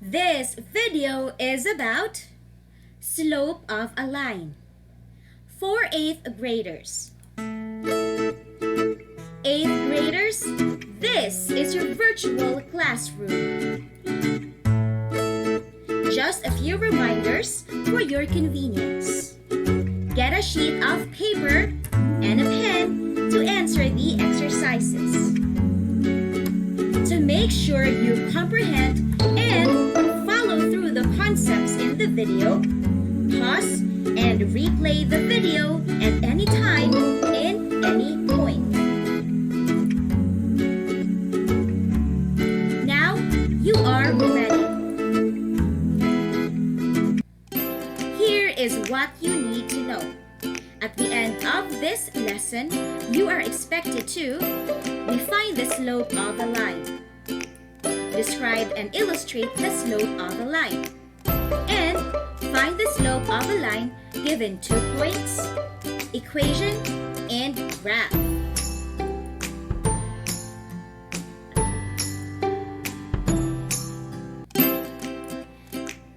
This video is about slope of a line for 8th graders. 8th graders, this is your virtual classroom. Just a few reminders for your convenience. Get a sheet of paper and a pen to answer the exercises. To make sure you comprehend and follow through the concepts in the video, pause and replay the video at any time in any point. Now you are ready. Here is what you need to know. At the end of this lesson, you are expected to define the slope of a line, describe and illustrate the slope of a line, and find the slope of a line given 2 points, equation, and graph.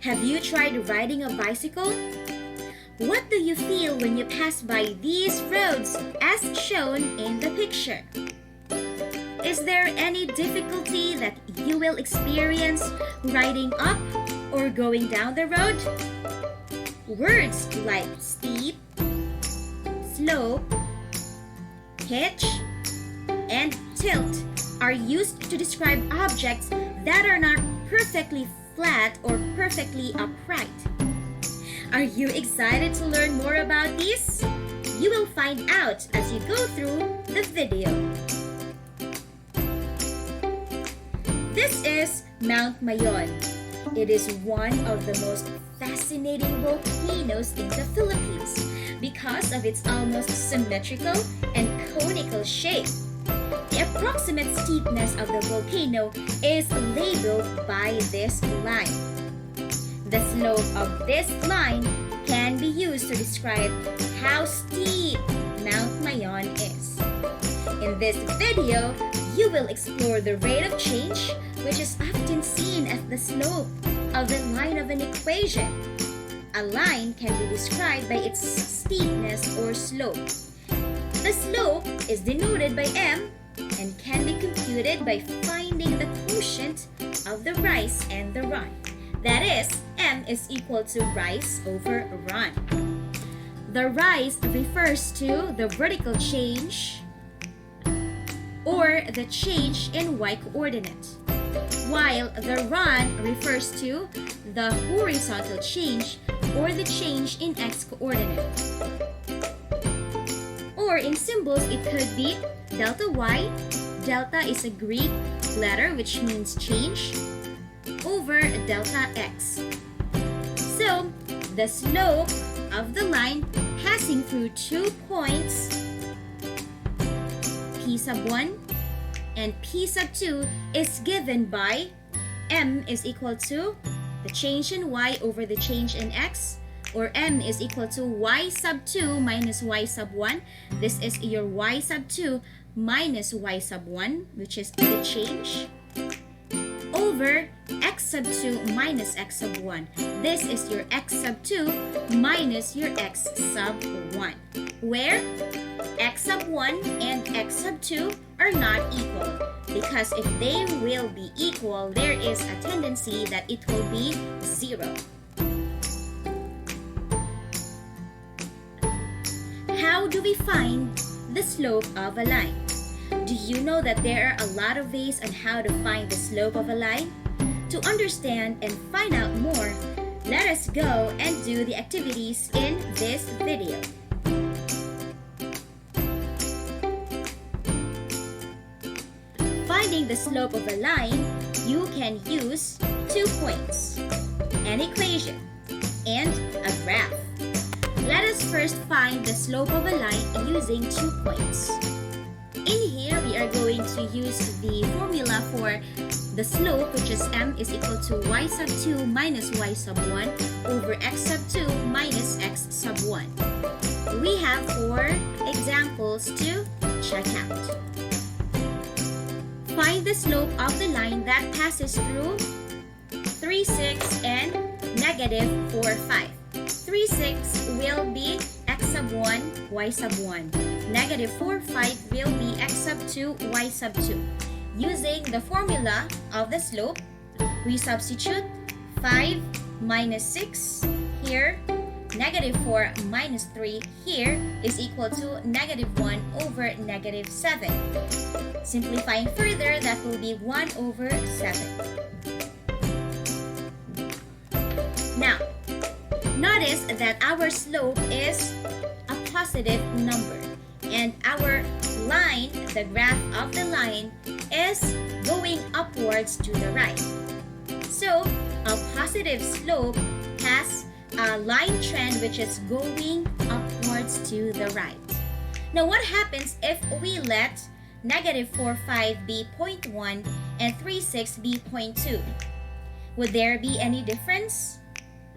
Have you tried riding a bicycle? What do you feel when you pass by these roads as shown in the picture? Is there any difficulty that you will experience riding up or going down the road? Words like steep, slope, pitch, and tilt are used to describe objects that are not perfectly flat or perfectly upright. Are you excited to learn more about these? You will find out as you go through the video. This is Mount Mayon. It is one of the most fascinating volcanoes in the Philippines because of its almost symmetrical and conical shape. The approximate steepness of the volcano is labeled by this line. The slope of this line can be used to describe how steep Mount Mayon is. In this video, you will explore the rate of change, which is often seen as the slope of the line of an equation. A line can be described by its steepness or slope. The slope is denoted by m and can be computed by finding the quotient of the rise and the run. That is, m is equal to rise over run. The rise refers to the vertical change or the change in y-coordinate, while the run refers to the horizontal change or the change in x-coordinate. Or in symbols, it could be delta y. Delta is a Greek letter which means change, over delta x. So, the slope of the line passing through 2 points, P sub 1 and P sub 2, is given by m is equal to the change in y over the change in x, or m is equal to y sub 2 minus y sub 1. This is your y sub 2 minus y sub 1, which is the change, over x sub 2 minus x sub 1. This is your x sub 2 minus your x sub 1, where x sub 1 and x sub 2 are not equal, because if they will be equal, there is a tendency that it will be 0. How do we find the slope of a line? Do you know that there are a lot of ways on how to find the slope of a line? To understand and find out more, let us go and do the activities in this video. Finding the slope of a line, you can use 2 points, an equation, and a graph. Let us first find the slope of a line using 2 points. In here, we are going to use the formula for the slope, which is m is equal to y sub 2 minus y sub 1 over x sub 2 minus x sub 1. We have 4 examples to check out. Find the slope of the line that passes through 3, 6, and negative 4, 5. 3, 6 will be x sub 1, y sub 1. Negative 4, 5 will be x sub 2, y sub 2. Using the formula of the slope, we substitute 5 minus 6 here, negative 4 minus 3 here is equal to negative 1 over negative 7. Simplifying further, that will be 1 over 7. Now, notice that our slope is a positive number and our line, the graph of the line, is going upwards to the right. So, a positive slope has a line trend which is going upwards to the right. Now, what happens if we let negative 4, 5 be 0.1 and 3, 6 be 0.2? Would there be any difference?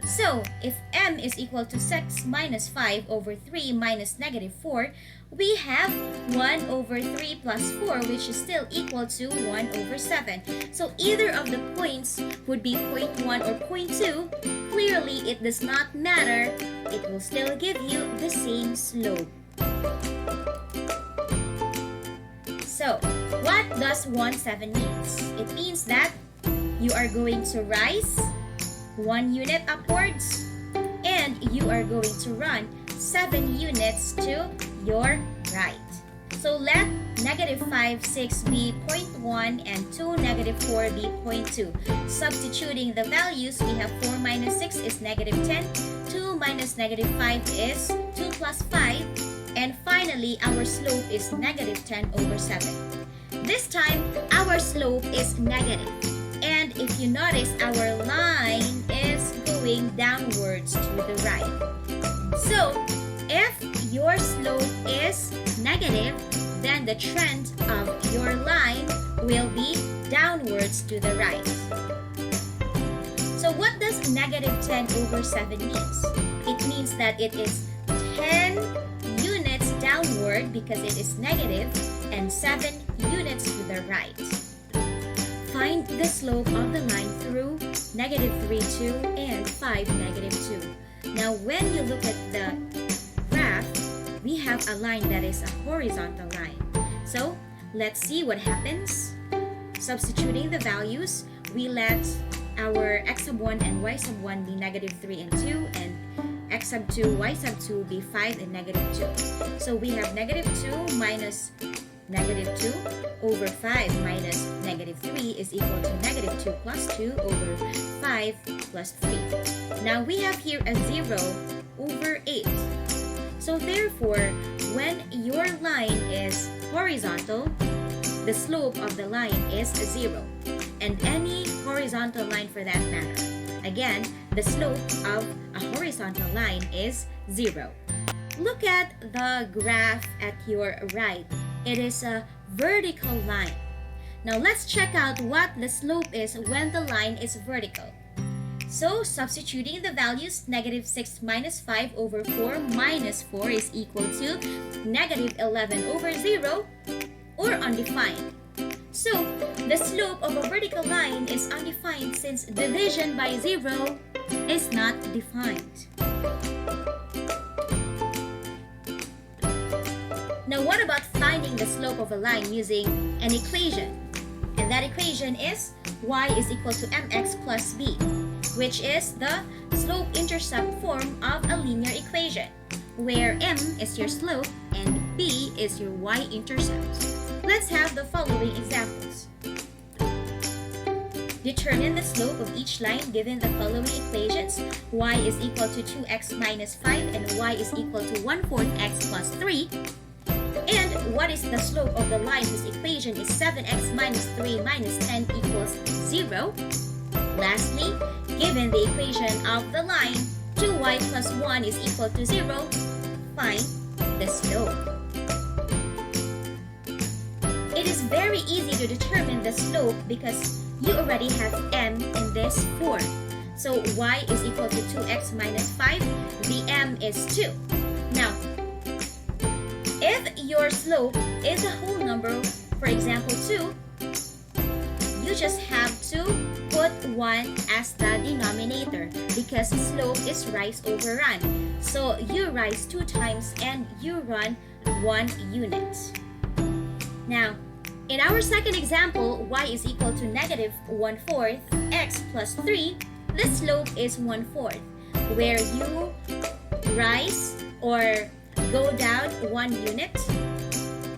So, if m is equal to 6 minus 5 over 3 minus negative 4, we have 1 over 3 plus 4, which is still equal to 1 over 7. So, either of the points would be 0.1 or 0.2. Clearly, it does not matter. It will still give you the same slope. So, what does 1/7 means? It means that you are going to rise 1 unit upwards and you are going to run 7 units to your right. So let negative 5, 6 be 0.1 and 2, negative 4 be 0.2. Substituting the values, we have 4 minus 6 is negative 10, 2 minus negative 5 is 2 plus 5, and finally our slope is negative 10 over 7. This time, our slope is negative. And if you notice, our line is going downwards to the right. So, if your slope is negative, then the trend of your line will be downwards to the right. So, what does negative 10 over 7 means? It means that it is 10 units downward because it is negative and 7 units to the right. Find the slope of the line through negative 3, 2 and 5, negative 2. Now, when you look at the graph, we have a line that is a horizontal line. So, let's see what happens. Substituting the values, we let our x sub 1 and y sub 1 be negative 3 and 2, and x sub 2, y sub 2 be 5 and negative 2. So, we have negative 2 minus negative 2 over 5 minus negative 3 is equal to negative 2 plus 2 over 5 plus 3. Now, we have here a 0 over 8. So, therefore, when your line is horizontal, the slope of the line is 0. And any horizontal line for that matter. Again, the slope of a horizontal line is 0. Look at the graph at your right. It is a vertical line. Now, let's check out what the slope is when the line is vertical. So, substituting the values, negative 6 minus 5 over 4 minus 4 is equal to negative 11 over 0 or undefined. So, the slope of a vertical line is undefined since division by 0 is not defined. Now, what about finding the slope of a line using an equation? And that equation is y is equal to mx plus b, which is the slope-intercept form of a linear equation, where m is your slope and b is your y-intercept. Let's have the following examples. Determine the slope of each line given the following equations. Y is equal to 2x minus 5 and y is equal to 1/4 x plus 3. And what is the slope of the line whose equation is 7x minus 3 minus 10 equals 0? Lastly, given the equation of the line 2y plus 1 is equal to 0, find the slope. It is very easy to determine the slope because you already have m in this form. So y is equal to 2x minus 5, the m is 2. Now, if your slope is a whole number, for example 2, you just have to put 1 as the denominator because slope is rise over run. So you rise 2 times and you run 1 unit. Now, in our second example, y is equal to negative 1/4 x plus 3, the slope is 1/4, where you rise or go down 1 unit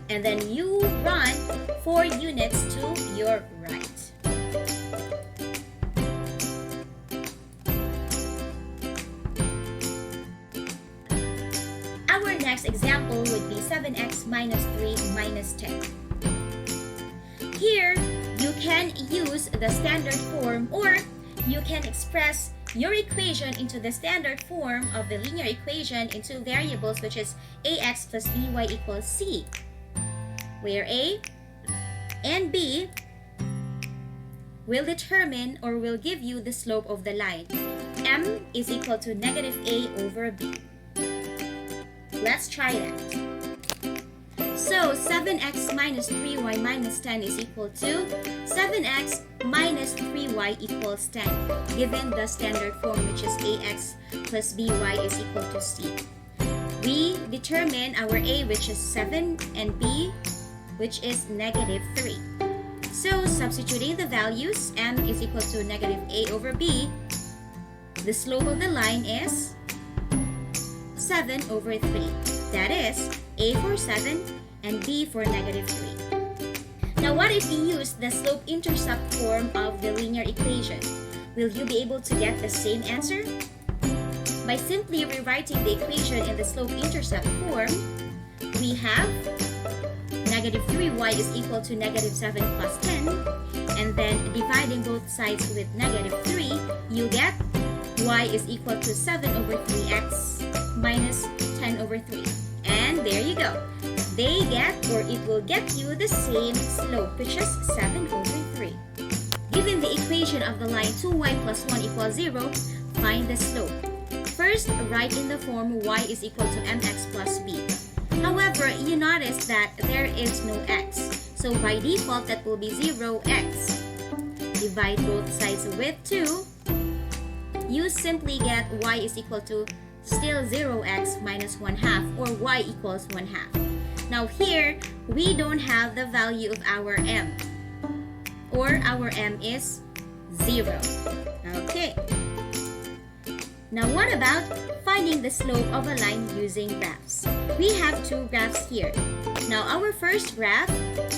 and then you run 4 units to your right. Our next example would be 7x minus 3 minus 10. Here, you can use the standard form or you can express your equation into the standard form of the linear equation in 2 variables, which is ax plus by equals c, where a and b will determine or will give you the slope of the line. M is equal to negative a over b. Let's try that. So 7x minus 3y minus 10 is equal to 7x minus 3y equals 10, given the standard form, which is ax plus by is equal to c. We determine our a, which is 7, and b, which is negative 3. So substituting the values, m is equal to negative a over b, the slope of the line is 7 over 3. That is a for 7 and b for negative 3. Now what if we use the slope-intercept form of the linear equation? Will you be able to get the same answer? By simply rewriting the equation in the slope-intercept form, we have negative 3y is equal to negative 7 plus 10, and then dividing both sides with negative 3, you get y is equal to 7 over 3x minus 10 over 3. And there you go. They get, or it will get you the same slope, which is 7 over 3. Given the equation of the line 2y plus 1 equals 0, find the slope. First, write in the form y is equal to mx plus b. However, you notice that there is no x. So by default, that will be 0x. Divide both sides with 2. You simply get y is equal to still 0x minus 1/2, or y equals 1/2. Now here, we don't have the value of our m, or our m is 0. Okay. Now what about finding the slope of a line using graphs? We have 2 graphs here. Now our first graph,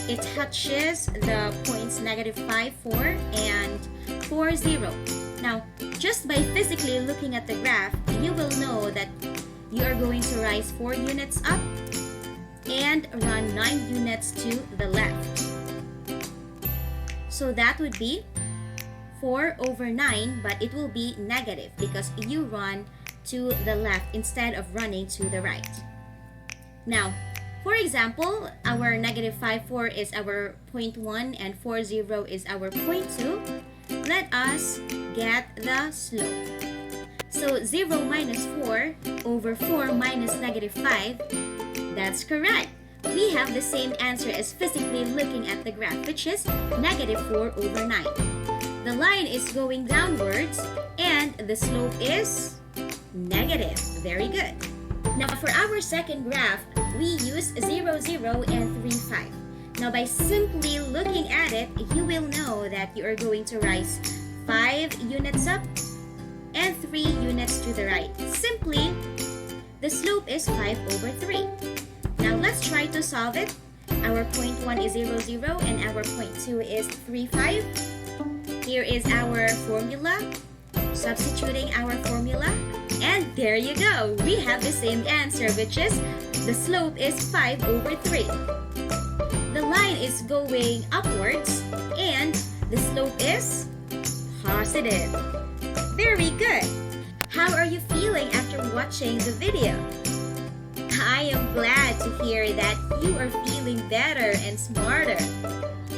it touches the points negative 5, 4, and 4, 0. Now, just by physically looking at the graph, you will know that you are going to rise 4 units up and run 9 units to the left. So that would be 4 over 9, but it will be negative because you run to the left instead of running to the right. Now, for example, our negative 5, 4 is our 0.1 and 4, 0 is our 0.2. Let us get the slope. So 0 minus 4 over 4 minus negative 5, that's correct. We have the same answer as physically looking at the graph, which is negative 4 over 9. The line is going downwards and the slope is negative. Very good. Now for our second graph, we use 0, 0 and 3, 5. Now by simply looking at it, you will know that you are going to rise 5 units up and 3 units to the right. Simply, the slope is 5 over 3. Now let's try to solve it. Our 0.1 is 0, 0 and our 0.2 is 3, 5. Here is our formula. Substituting our formula. And there you go. We have the same answer, which is the slope is 5 over 3. The line is going upwards and the slope is positive. Very good. How are you feeling after watching the video? I am glad to hear that you are feeling better and smarter.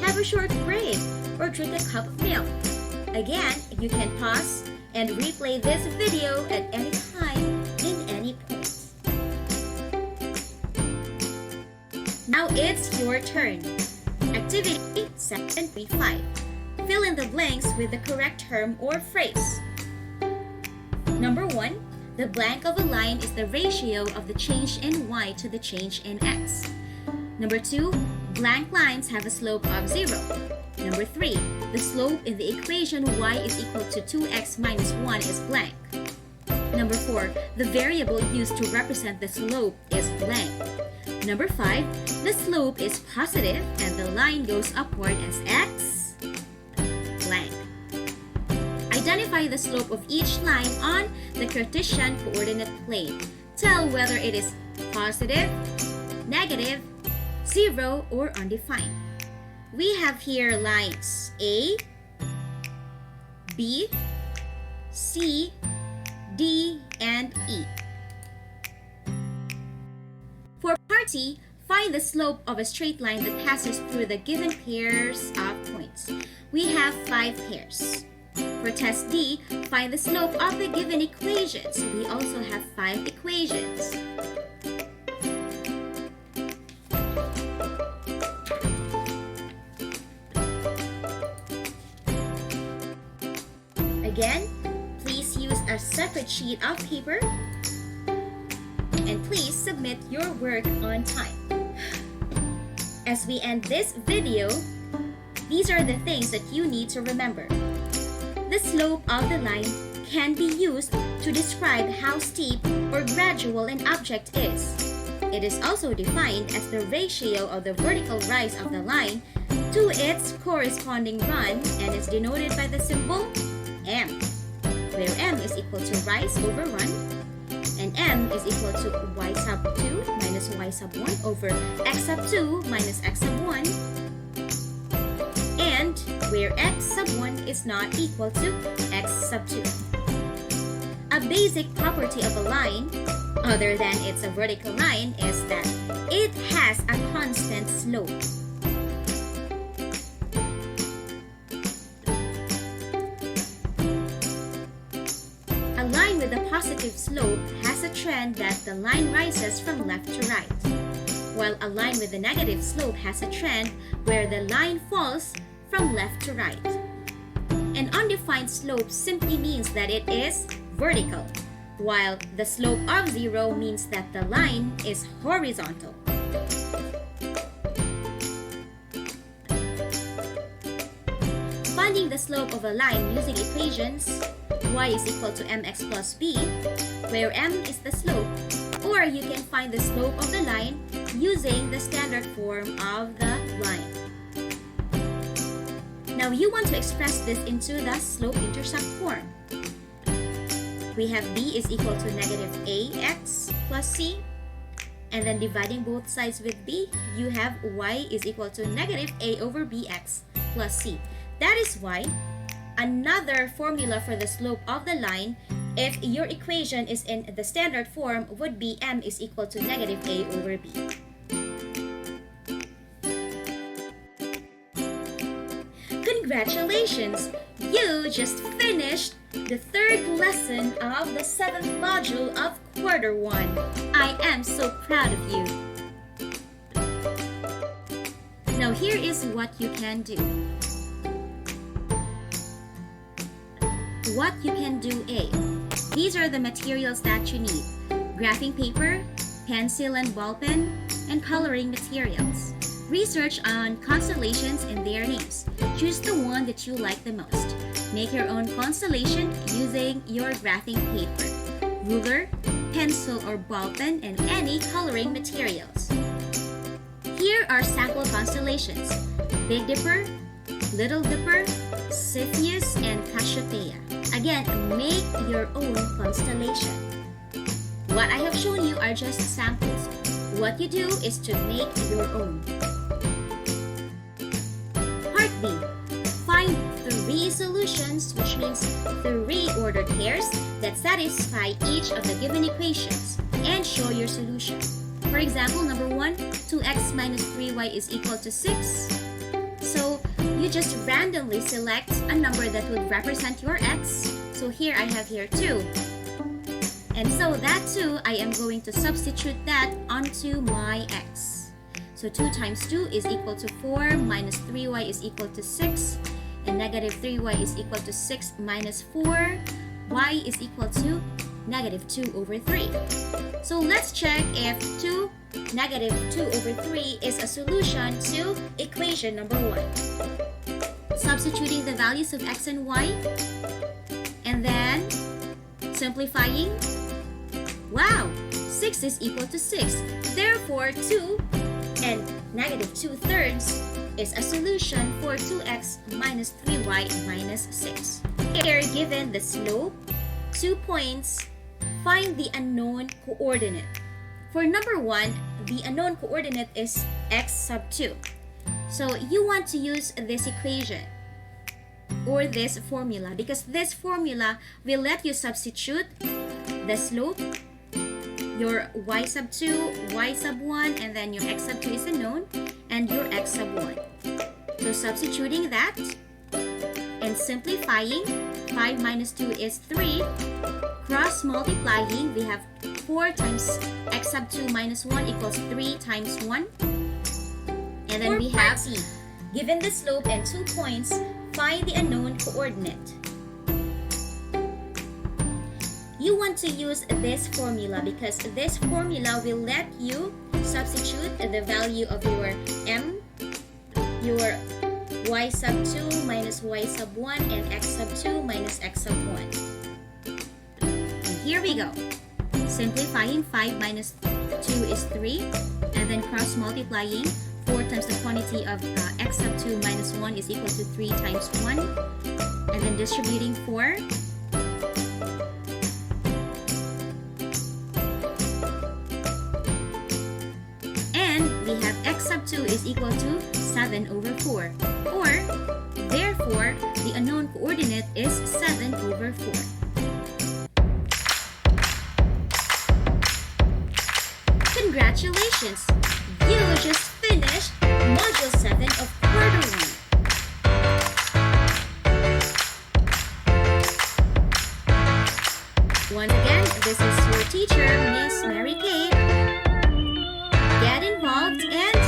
Have a short break or drink a cup of milk. Again, you can pause and replay this video at any time in any point. Now it's your turn. Activity 7.5. Fill in the blanks with the correct term or phrase. Number 1, the blank of a line is the ratio of the change in y to the change in x. Number 2, blank lines have a slope of 0. Number 3, the slope in the equation y is equal to 2x minus 1 is blank. Number 4, the variable used to represent the slope is blank. Number 5, the slope is positive and the line goes upward as x blank. Identify the slope of each line on the Cartesian coordinate plane. Tell whether it is positive, negative, 0, or undefined. We have here lines A, B, C, D, and E. For part C, find the slope of a straight line that passes through the given pairs of points. We have 5 pairs. For test D, find the slope of the given equations. We also have 5 equations. Again, please use a separate sheet of paper and please submit your work on time. As we end this video, these are the things that you need to remember. The slope of the line can be used to describe how steep or gradual an object is. It is also defined as the ratio of the vertical rise of the line to its corresponding run and is denoted by the symbol m, where m is equal to rise over run, and m is equal to y sub 2 minus y sub 1 over x sub 2 minus x sub 1, and where x sub 1 is not equal to x sub 2. A basic property of a line, other than it's a vertical line, is that it has a constant slope. A line with a positive slope has a trend that the line rises from left to right, while a line with a negative slope has a trend where the line falls from left to right. An undefined slope simply means that it is vertical, while the slope of 0 means that the line is horizontal. Finding the slope of a line using equations y is equal to mx plus b, where m is the slope, or you can find the slope of the line using the standard form of the line. Now you want to express this into the slope-intercept form. We have b is equal to negative ax plus c, and then dividing both sides with b, you have y is equal to negative a over bx plus c. That is why another formula for the slope of the line, if your equation is in the standard form, would be m is equal to negative a over b. Congratulations! You just finished the 3rd lesson of the 7th module of quarter 1. I am so proud of you. Now here is what you can do. What you can do A. These are the materials that you need: graphing paper, pencil and ball pen, and coloring materials. Research on constellations and their names. Choose the one that you like the most. Make your own constellation using your graphing paper, ruler, pencil or ball pen, and any coloring materials. Here are sample constellations: Big Dipper, Little Dipper, Cepheus, and Cassiopeia. Again, make your own constellation. What I have shown you are just samples. What you do is to make your own. Part B. Find 3 solutions, which means 3 ordered pairs that satisfy each of the given equations, and show your solution. For example, number 1, 2x minus 3y is equal to 6. So you just randomly select a number that would represent your x. So here I have here 2. And so that 2, I am going to substitute that onto my x. So 2 times 2 is equal to 4 minus 3y is equal to 6. and negative 3y is equal to 6 minus 4. Y is equal to negative 2 over 3. So let's check if negative 2 over 3 is a solution to equation number 1. Substituting the values of x and y, and then simplifying. Wow! 6 is equal to 6. Therefore, 2 and negative 2/3 is a solution for 2x minus 3y minus 6. Here, given the slope, 2 points, find the unknown coordinate. For number 1, the unknown coordinate is x sub 2. So you want to use this equation or this formula, because this formula will let you substitute the slope, your y sub 2, y sub 1, and then your x sub 2 is unknown, and your x sub 1. So substituting that and simplifying, 5 minus 2 is 3. Cross multiplying, we have 4 times x sub 2 minus 1 equals 3 times 1. And then we have, given the slope and 2 points, find the unknown coordinate. You want to use this formula because this formula will let you substitute the value of your m, your y sub 2 minus y sub 1, and x sub 2 minus x sub 1. And here we go. Simplifying, 5 minus 2 is 3, and then cross multiplying, 4 times the quantity of x sub 2 minus 1 is equal to 3 times 1, and then distributing 4. And we have x sub 2 is equal to 7 over 4, or therefore the unknown coordinate is 7 over 4. Congratulations! You just finished Module 7 of Quarter 1. Once again, this is your teacher, Miss Mary Kate. Get involved and